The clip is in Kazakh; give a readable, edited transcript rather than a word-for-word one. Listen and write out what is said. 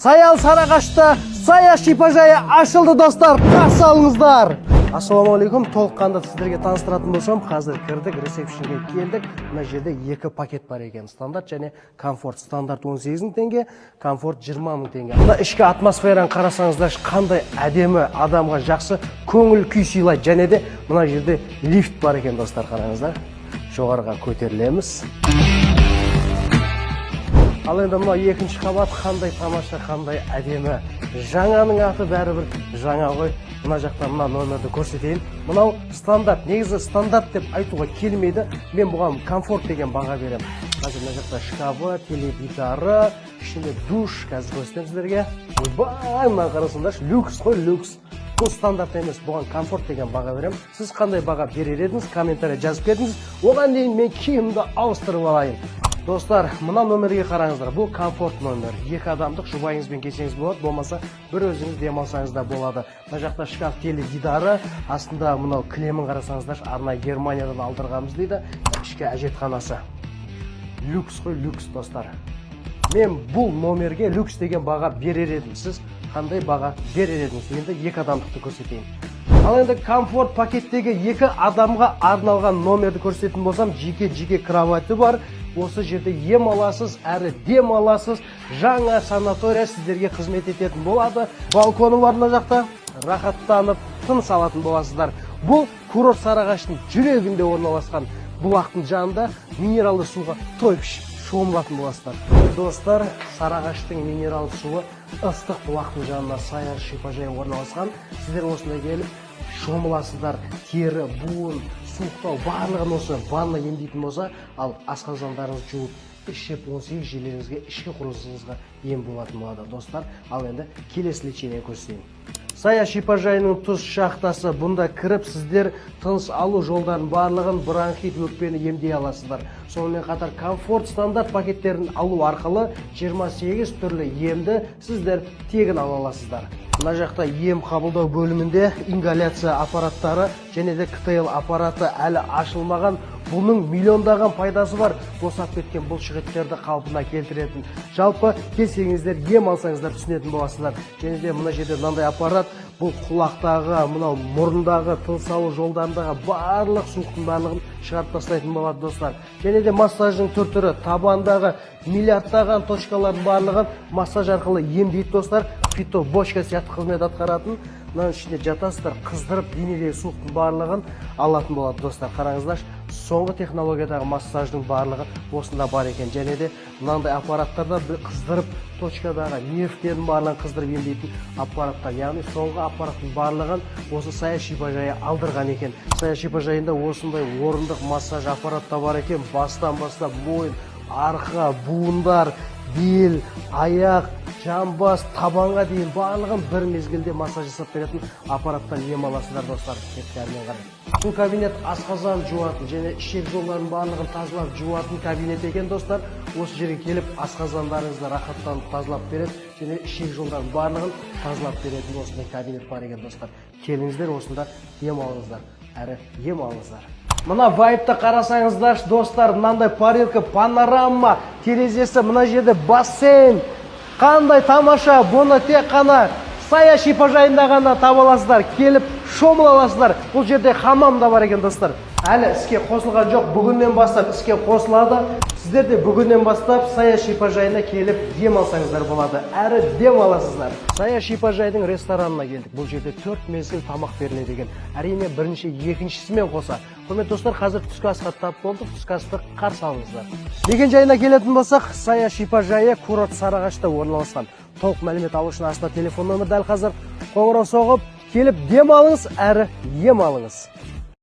Саял Сарыағашта Сая шипажайы ашылды, достар. Қарсы алыңыздар. Ассалаумағалейкум. Толыққанды сіздерге таныстыратын болсам, қазір кірдік, ресепшнге келдік. Мына жерде екі пакет бар екен. Стандарт және комфорт. Стандарт 18 000 теңге, комфорт 20 000 теңге. Мына ішкі атмосфераны қарасаңыздар, қандай әдемі, адамға жақсы көңіл күй сыйлайды. Және де мына жерде лифт бар екен, достар, қараңыздар. Жоғарыға көтерілеміз. Ал енді мына екінші қабат қандай тамаша, қандай әдемі. Жаңаның аты бәрібір жаңа ғой. Мына жақта мына номерді көрсетейін. Мынау стандарт. Негізі стандарт деп айтуға келмейді. Мен бұған комфорт деген баға беремін. Қазір мына жақта шкафы, теледидары, ішінде душ, қазір көрсетемін сіздерге. Ойбай, мына қарасаңдаршы, люкс қой, люкс. Бұл стандарт емес, бұған комфорт деген баға беремін. Сіз қандай баға берер едіңіз, комментария жазып кетіңіз. Оған дейін мен киімді ауыстырып алайын. Достар, мына номерге қараңыздар. Бұл комфорт номер. Екі адамдық жұбайыңызбен келсеңіз болады, болмаса бір өзіңіз демалсаңыз да болады. Мына жақта шкаф, теледидары, астында мынау кілемін қарасаңыздар, арнайы Германиядан алдырғанбыз дейді. Ішкі әжетханасы. Люкс қой, люкс, достар. Мен бұл номерге люкс деген баға берер едім. Сіз қандай баға берер едіңіз? Енді екі адамдықты көрсетейін. Ал енді комфорт пакеттегі екі адамға арналған номерді көрсететін болсам, жеке кровати бар. Осы жерде ем аласыз, әрі дем аласыз. Жаңа санатория сіздерге қызмет ететін болады. Балконы бар мына жақта. Рахаттанып, тыныс алатын боласыздар. Бұл курорт Сарыағаштың жүрегінде орналасқан бұлақтың жанында минералды суға тойып шомылатын боласыздар. Достар, Сарыағаштың минералды суы ыстық бұлақтың жанына Сая шипажайы орналасқан. Сіздер осында келіп шомыласыздар. Тері, буын, суықтау барлығын осы ванна емдейтін болса, ал асқазандарыңыз жуып, ішіп 18 жерлеріңізге, ішкі құрылысыңызға ем болатын болады, достар. Ал енді келесі лечение көрсетейін. Сая шипажайының тұз шахтасы. Бұнда кіріп сіздер тыныс алу жолдарын барлығын, бронхит, өкпені емдей аласыздар. Сонымен қатар комфорт стандарт пакеттерін алу арқылы 28 түрлі емді сіздер тегін ала аласыздар. Мына жақта ем қабылдау бөлімінде ингаляция аппараттары және де КТЛ аппараты әлі ашылмаған. Бұның миллиондаған пайдасы бар. Босап кеткен бұл шығеттерді қалпына келтіретін. Жалпы келсеңіздер, ем алсаңыздар түсінетін боласыздар. Және де мына жерде мынандай аппарат, бұл құлақтағы, мынау мұрындағы, тыныс алу жолдарындағы барлық суықтың барлығын шығарып тастайтын болады, достар. Және де массаждың түр түрі, табандағы миллиардтаған точкалардың барлығын массаж арқылы емдейді, достар. Фито бочка сияқты қызмет атқаратын. Мына ішінде жатасыздар, қыздырып денедегі суықтың барлығын алатын болады, достар. Қараңыздар, соңғы технологиядағы массаждың барлығы осында бар екен. Және де мынандай аппараттарда қыздырып, точкадағы нервтердің барлығын қыздырып емдейтін аппараттар. Яғни соңғы аппараттың барлығын осы Сая шипажайы алдырған екен. Сая шипажайында осындай орындық массаж аппаратта бар екен. Бастан бастап мойын, арқа, буындар, бел, аяқ, жамбас, табанға дейін барлығын бір мезгілде массаж жасап беретін аппараттан ем аласыздар, достар. Бұл кабинет асқазан жуатын және ішек жолдарын барлығын тазалап жуатын кабинет екен, достар. Осы жерге келіп асқазандарыңызды рахаттанып тазалап береді және ішек жолдарын барлығын тазалап беретін осындай кабинет бар екен, достар. Келіңіздер, осында ем алыңыздар, әрі ем алыңыздар. Мына вайпты қарасаңыздар, достар, мынандай парилка, панорама, терезесі, мына жерде бассейн. Қандай тамаша, бұны тек қана Сая шипажайында ғана таба аласыздар. Келіп шомыла аласыздар. Бұл жерде хамам да бар екен, достар. Әлі іске қосылған жоқ, бүгіннен бастап іске қосылады. Сіздер де бүгіннен бастап Сая шипажайына келіп ем алсаңыздар болады. Әрі дем аласыздар. Сая шипажайдың ресторанына келдік. Бұл жерде 4 мезгіл тамақ беріледі екен. Әрине бірінші, екіншісімен қоса. Құрметті достар, қазір түскі асқа тап болдық. Түскі асты қарсы алыңыздар. Мекен жайына келетін болсақ, Сая шипажайы курорт Сарыағашта орналасқан. Толық мәлімет алу үшін астына телефон нөмірі дәл қазір қоңырау соғып, келіп дем алыңыз, әрі ем алыңыз.